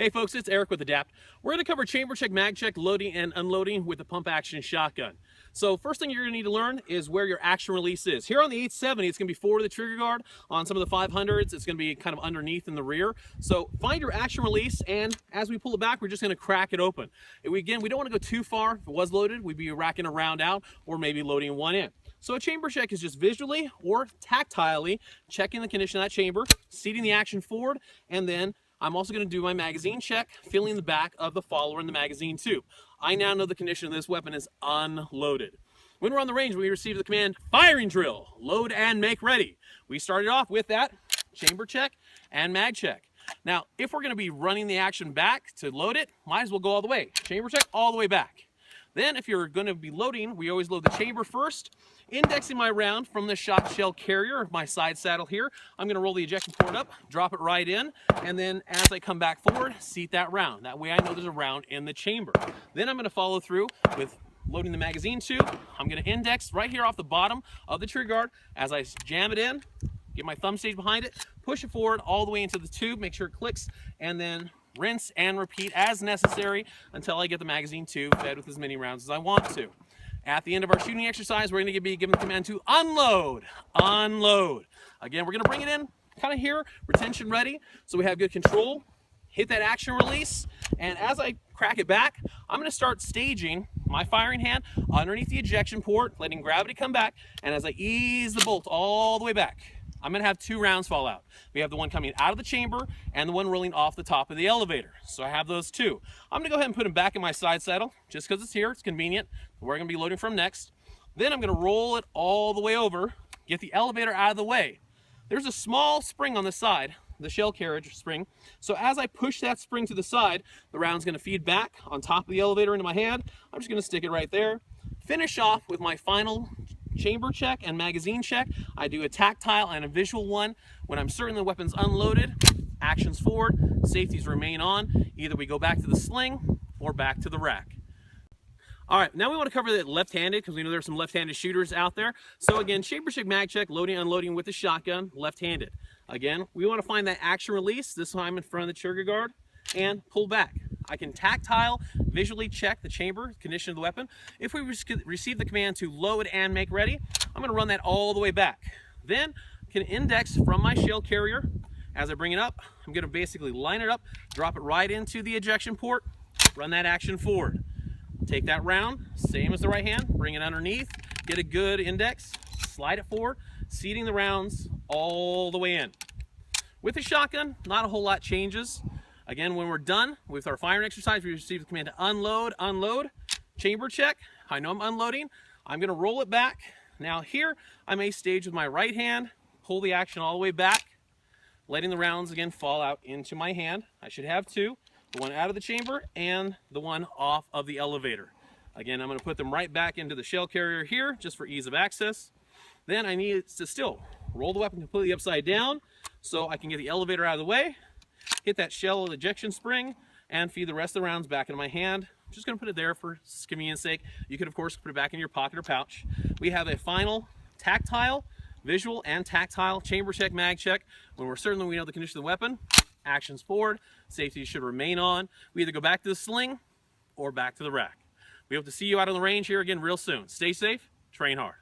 Hey folks, it's Eric with ADAPT. We're going to cover chamber check, mag check, loading and unloading with the pump action shotgun. So first thing you're going to need to learn is where your action release is. Here on the 870, it's going to be forward of the trigger guard. On some of the 500s, it's going to be kind of underneath in the rear. So find your action release, and as we pull it back, we're just going to crack it open. Again, we don't want to go too far. If it was loaded, we'd be racking a round out or maybe loading one in. So a chamber check is just visually or tactilely checking the condition of that chamber, seating the action forward, and then I'm also going to do my magazine check, feeling the back of the follower in the magazine tube. I now know the condition of this weapon is unloaded. When we're on the range, we receive the command, firing drill, load and make ready. We started off with that chamber check and mag check. Now, if we're going to be running the action back to load it, might as well go all the way. Chamber check all the way back. Then if you're going to be loading, we always load the chamber first, indexing my round from the shot shell carrier, my side saddle here. I'm going to roll the ejection port up, drop it right in, and then as I come back forward, seat that round. That way I know there's a round in the chamber. Then I'm going to follow through with loading the magazine tube. I'm going to index right here off the bottom of the trigger guard as I jam it in, get my thumb stage behind it, push it forward all the way into the tube, make sure it clicks, and then rinse and repeat as necessary until I get the magazine tube fed with as many rounds as I want to. At the end of our shooting exercise, we're going to be given the command to unload. Unload. Again, we're going to bring it in kind of here, retention ready, so we have good control. Hit that action release, and as I crack it back, I'm going to start staging my firing hand underneath the ejection port, letting gravity come back, and as I ease the bolt all the way back, I'm going to have two rounds fall out. We have the one coming out of the chamber and the one rolling off the top of the elevator. So I have those two. I'm going to go ahead and put them back in my side saddle just because it's here. It's convenient. Where I'm going to be loading from next. Then I'm going to roll it all the way over, get the elevator out of the way. There's a small spring on the side, the shell carriage spring. So as I push that spring to the side, the round's going to feed back on top of the elevator into my hand. I'm just going to stick it right there. Finish off with my final chamber check and magazine check. I do a tactile and a visual one. When I'm certain the weapon's unloaded, actions forward, safeties remain on. Either we go back to the sling or back to the rack. All right, now we want to cover the left-handed because we know there's some left-handed shooters out there. So again, chamber check, mag check, loading, unloading with the shotgun, left-handed. Again, we want to find that action release, this time in front of the trigger guard, and pull back. I can tactile, visually check the chamber, condition of the weapon. If we receive the command to load and make ready, I'm going to run that all the way back. Then I can index from my shell carrier. As I bring it up, I'm going to basically line it up, drop it right into the ejection port, run that action forward. Take that round, same as the right hand, bring it underneath, get a good index, slide it forward, seating the rounds all the way in. With the shotgun, not a whole lot changes. Again, when we're done with our firing exercise, we receive the command to unload, unload, chamber check. I know I'm unloading. I'm going to roll it back. Now here, I may stage with my right hand, pull the action all the way back, letting the rounds again fall out into my hand. I should have two, the one out of the chamber and the one off of the elevator. Again, I'm going to put them right back into the shell carrier here, just for ease of access. Then I need to still roll the weapon completely upside down so I can get the elevator out of the way, hit that shell ejection spring, and feed the rest of the rounds back into my hand. I'm just going to put it there for convenience sake. You could, of course, put it back in your pocket or pouch. We have a final tactile, visual, and tactile chamber check, mag check. When we're certain that we know the condition of the weapon, actions forward, safety should remain on. We either go back to the sling or back to the rack. We hope to see you out on the range here again real soon. Stay safe, train hard.